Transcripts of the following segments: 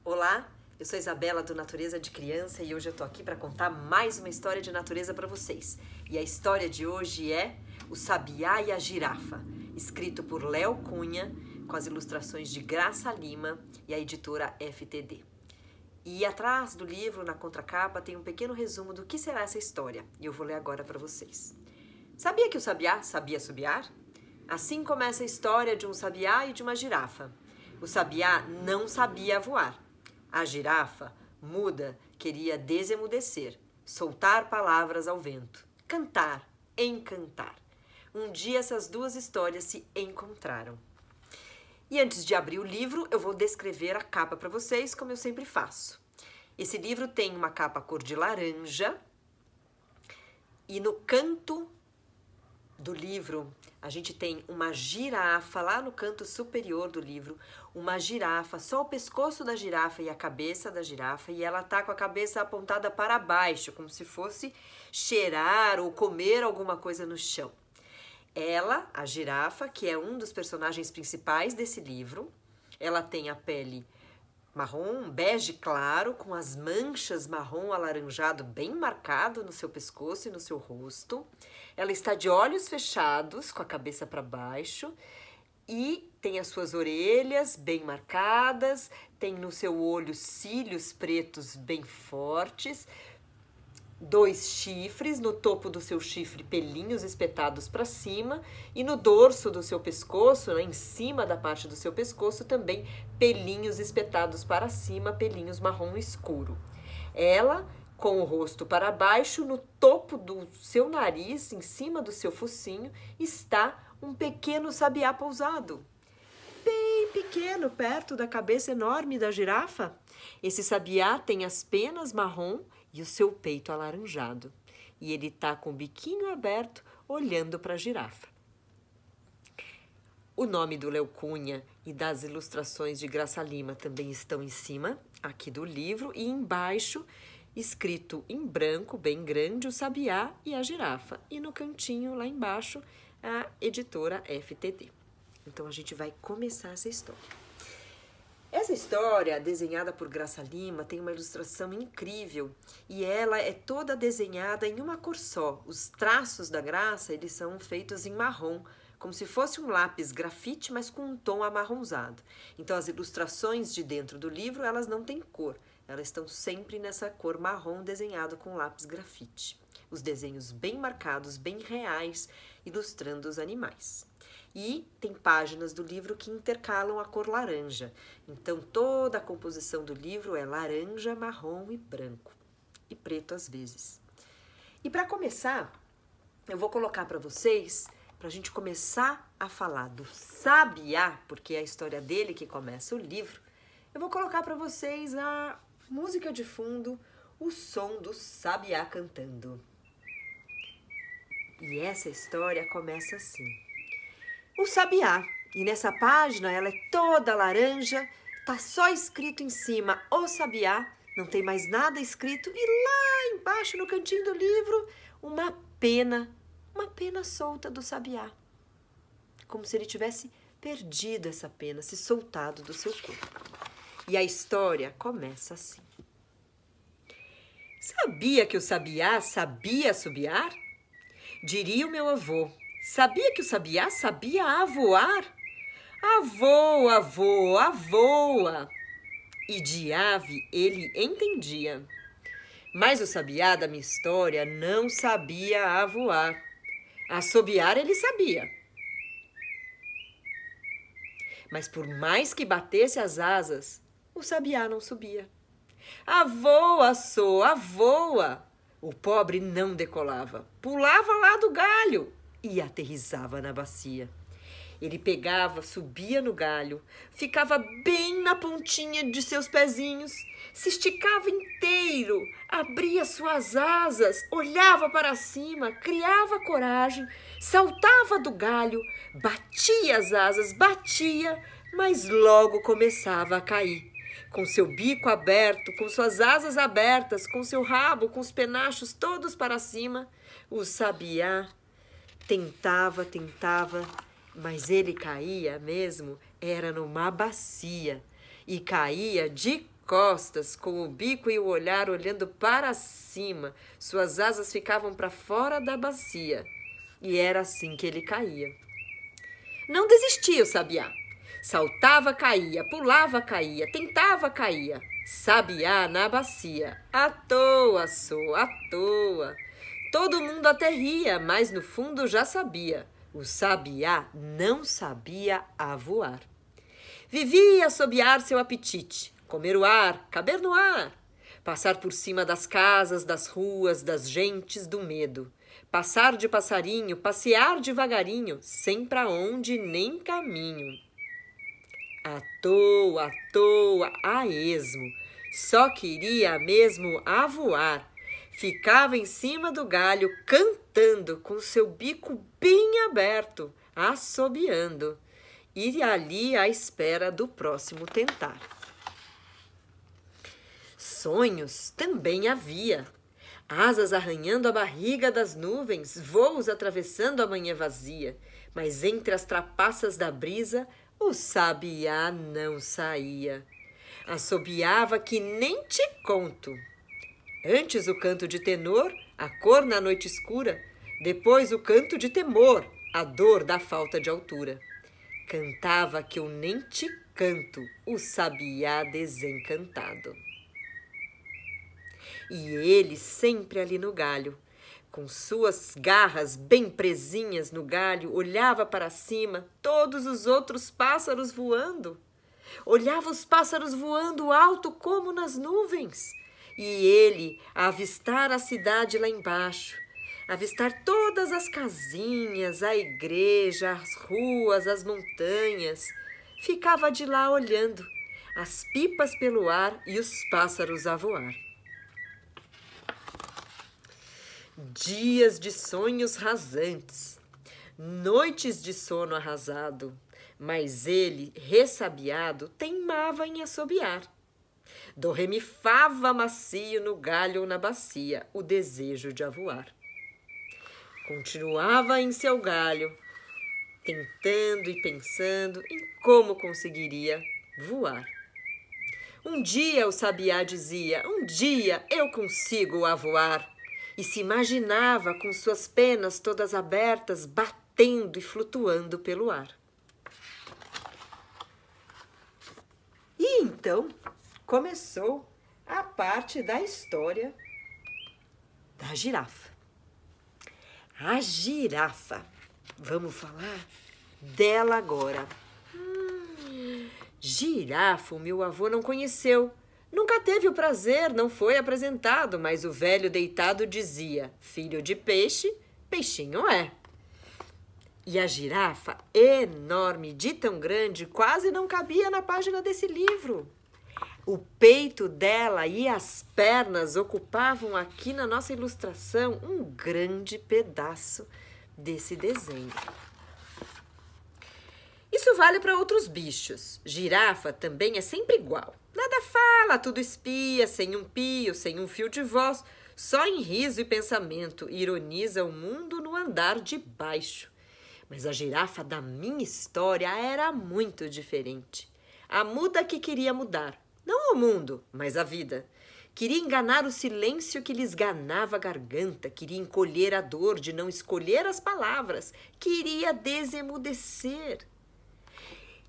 Olá, eu sou Isabela do Natureza de Criança e hoje eu tô aqui para contar mais uma história de natureza para vocês. E a história de hoje é O Sabiá e a Girafa, escrito por Léo Cunha, com as ilustrações de Graça Lima e a editora FTD. E atrás do livro, na contracapa, tem um pequeno resumo do que será essa história, e eu vou ler agora para vocês. Sabia que o sabiá sabia assobiar? Assim começa a história de um sabiá e de uma girafa. O sabiá não sabia voar. A girafa, muda, queria desemudecer, soltar palavras ao vento, cantar, encantar. Um dia essas duas histórias se encontraram. E antes de abrir o livro, eu vou descrever a capa para vocês, como eu sempre faço. Esse livro tem uma capa cor de laranja e no canto do livro a gente tem uma girafa lá no canto superior do livro, uma girafa, só o pescoço da girafa e a cabeça da girafa, e ela tá com a cabeça apontada para baixo, como se fosse cheirar ou comer alguma coisa no chão. Ela, a girafa, que é um dos personagens principais desse livro, ela tem a pele marrom, bege claro, com as manchas marrom alaranjado bem marcado no seu pescoço e no seu rosto. Ela está de olhos fechados, com a cabeça para baixo, e tem as suas orelhas bem marcadas, tem no seu olho cílios pretos bem fortes, 2 chifres, no topo do seu chifre pelinhos espetados para cima e no dorso do seu pescoço, em cima da parte do seu pescoço, também pelinhos espetados para cima, pelinhos marrom escuro. Ela, com o rosto para baixo, no topo do seu nariz, em cima do seu focinho, está um pequeno sabiá pousado. Bem pequeno, perto da cabeça enorme da girafa. Esse sabiá tem as penas marrom e o seu peito alaranjado. E ele está com o biquinho aberto, olhando para a girafa. O nome do Léo Cunha e das ilustrações de Graça Lima também estão em cima, aqui do livro, e embaixo, escrito em branco, bem grande, o sabiá e a girafa. E no cantinho, lá embaixo, a editora FTD. Então, a gente vai começar essa história. Essa história, desenhada por Graça Lima, tem uma ilustração incrível e ela é toda desenhada em uma cor só. Os traços da Graça, eles são feitos em marrom, como se fosse um lápis grafite, mas com um tom amarronzado. Então, as ilustrações de dentro do livro, elas não têm cor. Elas estão sempre nessa cor marrom desenhado com lápis grafite. Os desenhos bem marcados, bem reais, ilustrando os animais. E tem páginas do livro que intercalam a cor laranja. Então, toda a composição do livro é laranja, marrom e branco. E preto às vezes. E para começar, eu vou colocar para vocês, para a gente começar a falar do sabiá, porque é a história dele que começa o livro, eu vou colocar para vocês a música de fundo, o som do sabiá cantando. E essa história começa assim. O sabiá, e nessa página ela é toda laranja, tá só escrito em cima o sabiá, não tem mais nada escrito, e lá embaixo no cantinho do livro uma pena solta do sabiá, como se ele tivesse perdido essa pena, se soltado do seu corpo. E a história começa assim. Sabia que o sabiá sabia assobiar? Diria o meu avô. Sabia que o sabiá sabia avoar? Avoa, voa, voa. E de ave ele entendia. Mas o sabiá da minha história não sabia avoar. Assobiar ele sabia. Mas por mais que batesse as asas, o sabiá não subia. Avoa, soa, voa. O pobre não decolava. Pulava lá do galho e aterrissava na bacia. Ele pegava, subia no galho, ficava bem na pontinha de seus pezinhos, se esticava inteiro, abria suas asas, olhava para cima, criava coragem, saltava do galho, batia as asas, batia, mas logo começava a cair. Com seu bico aberto, com suas asas abertas, com seu rabo, com os penachos todos para cima, o sabiá tentava, mas ele caía mesmo, era numa bacia, e caía de costas, com o bico e o olhar olhando para cima. Suas asas ficavam para fora da bacia. E era assim que ele caía. Não desistia o sabiá. Saltava, caía, pulava, caía, tentava, caía. Sabiá na bacia. À toa, sou, à toa. Todo mundo até ria, mas no fundo já sabia. O sabiá não sabia a voar. Vivia a assobiar seu apetite, comer o ar, caber no ar, passar por cima das casas, das ruas, das gentes do medo, passar de passarinho, passear devagarinho, sem pra onde nem caminho. À toa, a esmo, só queria mesmo a voar. Ficava em cima do galho, cantando, com seu bico bem aberto, assobiando. E ali à espera do próximo tentar. Sonhos também havia. Asas arranhando a barriga das nuvens, voos atravessando a manhã vazia. Mas entre as trapaças da brisa, o sabiá não saía. Assobiava que nem te conto. Antes o canto de tenor, a cor na noite escura. Depois o canto de temor, a dor da falta de altura. Cantava que eu nem te canto, o sabiá desencantado. E ele sempre ali no galho, com suas garras bem presinhas no galho, olhava para cima, todos os outros pássaros voando. Olhava os pássaros voando alto como nas nuvens. E ele a avistar a cidade lá embaixo, avistar todas as casinhas, a igreja, as ruas, as montanhas. Ficava de lá olhando, as pipas pelo ar e os pássaros a voar. Dias de sonhos rasantes, noites de sono arrasado, mas ele, ressabiado, teimava em assobiar. Dorremifava macio no galho ou na bacia o desejo de avoar. Continuava em seu galho, tentando e pensando em como conseguiria voar. Um dia o sabiá dizia, um dia eu consigo a voar. E se imaginava com suas penas todas abertas, batendo e flutuando pelo ar. E então começou a parte da história da girafa. A girafa. Vamos falar dela agora. Girafa, o meu avô não conheceu. Nunca teve o prazer, não foi apresentado, mas o velho deitado dizia, filho de peixe, peixinho é. E a girafa, enorme, de tão grande, quase não cabia na página desse livro. O peito dela e as pernas ocupavam aqui na nossa ilustração um grande pedaço desse desenho. Isso vale para outros bichos. Girafa também é sempre igual. Nada fala, tudo espia, sem um pio, sem um fio de voz, só em riso e pensamento, ironiza o mundo no andar de baixo. Mas a girafa da minha história era muito diferente. A muda que queria mudar, não o mundo, mas a vida. Queria enganar o silêncio que lhe esganava a garganta, queria encolher a dor de não escolher as palavras, queria desemudecer.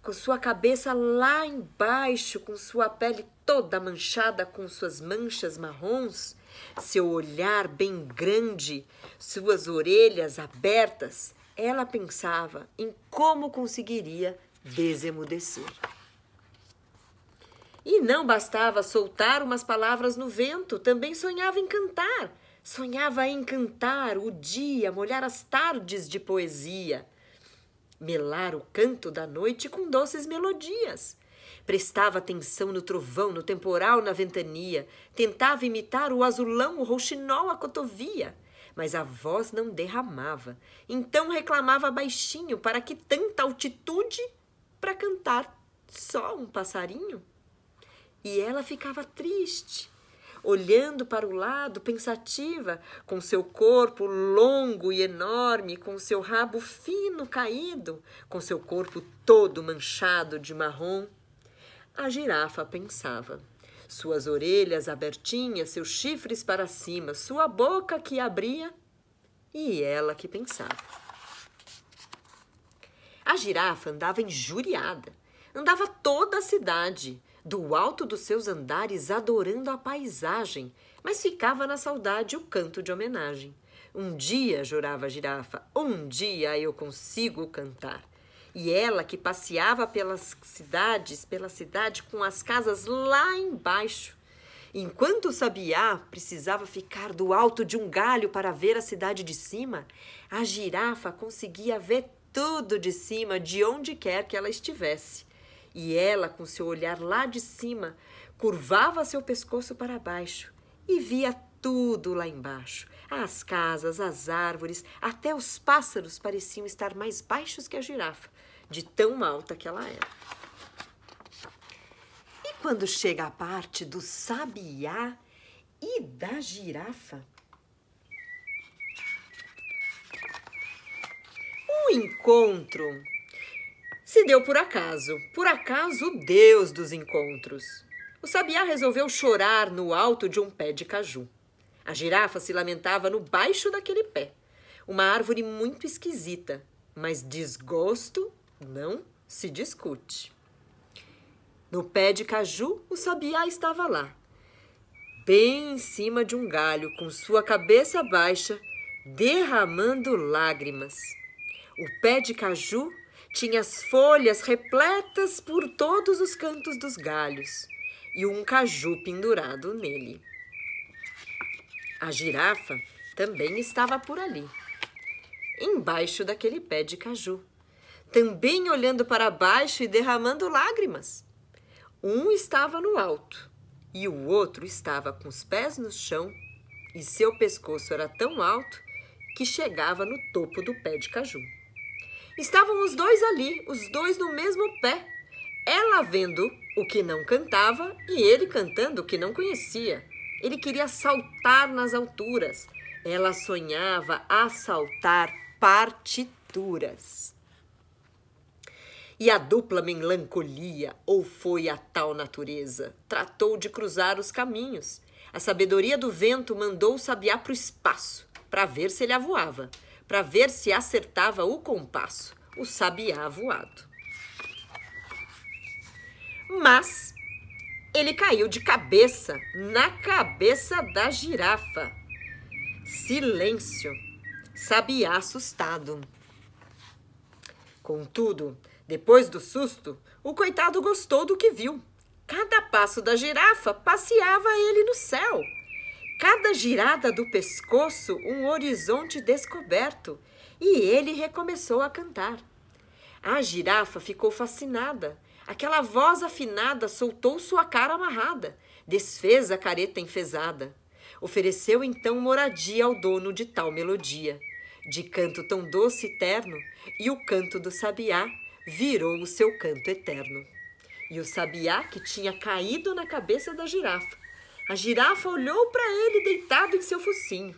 Com sua cabeça lá embaixo, com sua pele toda manchada com suas manchas marrons, seu olhar bem grande, suas orelhas abertas, ela pensava em como conseguiria desemudecer. E não bastava soltar umas palavras no vento, também sonhava em cantar. Sonhava em cantar o dia, molhar as tardes de poesia. Melar o canto da noite com doces melodias. Prestava atenção no trovão, no temporal, na ventania. Tentava imitar o azulão, o rouxinol, a cotovia. Mas a voz não derramava. Então reclamava baixinho, para que tanta altitude para cantar só um passarinho? E ela ficava triste, olhando para o lado, pensativa, com seu corpo longo e enorme, com seu rabo fino caído, com seu corpo todo manchado de marrom. A girafa pensava, suas orelhas abertinhas, seus chifres para cima, sua boca que abria e ela que pensava. A girafa andava injuriada, andava toda a cidade, do alto dos seus andares, adorando a paisagem, mas ficava na saudade o canto de homenagem. Um dia, jurava a girafa, um dia eu consigo cantar. E ela que passeava pela cidade com as casas lá embaixo. Enquanto o sabiá precisava ficar do alto de um galho para ver a cidade de cima, a girafa conseguia ver tudo de cima, de onde quer que ela estivesse. E ela, com seu olhar lá de cima, curvava seu pescoço para baixo e via tudo lá embaixo. As casas, as árvores, até os pássaros pareciam estar mais baixos que a girafa, de tão alta que ela era. E quando chega a parte do sabiá e da girafa, o encontro se deu por acaso o Deus dos encontros. O sabiá resolveu chorar no alto de um pé de caju. A girafa se lamentava no baixo daquele pé, uma árvore muito esquisita, mas desgosto não se discute. No pé de caju, o sabiá estava lá, bem em cima de um galho, com sua cabeça baixa, derramando lágrimas. O pé de caju tinha as folhas repletas por todos os cantos dos galhos e um caju pendurado nele. A girafa também estava por ali, embaixo daquele pé de caju, também olhando para baixo e derramando lágrimas. Um estava no alto e o outro estava com os pés no chão e seu pescoço era tão alto que chegava no topo do pé de caju. Estavam os dois ali, os dois no mesmo pé, ela vendo o que não cantava e ele cantando o que não conhecia. Ele queria saltar nas alturas. Ela sonhava a saltar partituras. E a dupla melancolia, ou foi a tal natureza, tratou de cruzar os caminhos. A sabedoria do vento mandou o sabiá para o espaço, para ver se ele avoava, para ver se acertava o compasso, o sabiá voado. Mas ele caiu de cabeça na cabeça da girafa. Silêncio, sabiá assustado. Contudo, depois do susto, o coitado gostou do que viu. Cada passo da girafa passeava ele no céu. Cada girada do pescoço, um horizonte descoberto. E ele recomeçou a cantar. A girafa ficou fascinada. Aquela voz afinada soltou sua cara amarrada, desfez a careta enfesada. Ofereceu então moradia ao dono de tal melodia, de canto tão doce e terno, e o canto do sabiá virou o seu canto eterno. E o sabiá, que tinha caído na cabeça da girafa, a girafa olhou para ele deitado em seu focinho.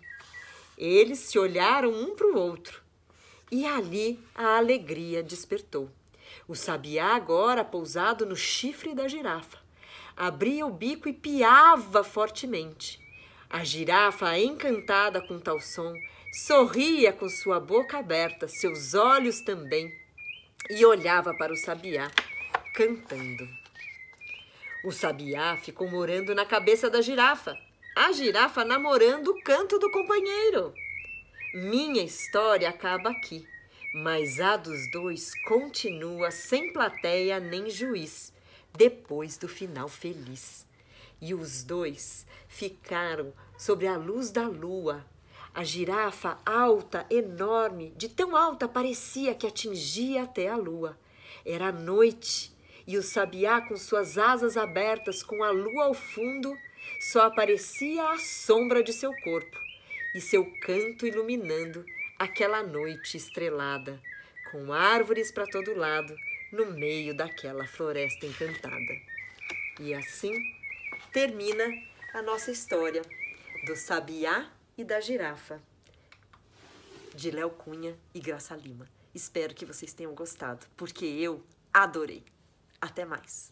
Eles se olharam um para o outro, e ali a alegria despertou. O sabiá, agora pousado no chifre da girafa, abria o bico e piava fortemente. A girafa, encantada com tal som, sorria com sua boca aberta, seus olhos também, e olhava para o sabiá, cantando. O sabiá ficou morando na cabeça da girafa, a girafa namorando o canto do companheiro. Minha história acaba aqui, mas a dos dois continua sem plateia nem juiz, depois do final feliz. E os dois ficaram sobre a luz da lua. A girafa alta, enorme, de tão alta parecia que atingia até a lua. Era noite e o sabiá, com suas asas abertas, com a lua ao fundo, só aparecia a sombra de seu corpo e seu canto iluminando aquela noite estrelada, com árvores para todo lado, no meio daquela floresta encantada. E assim termina a nossa história do sabiá e da girafa, de Léo Cunha e Graça Lima. Espero que vocês tenham gostado, porque eu adorei. Até mais!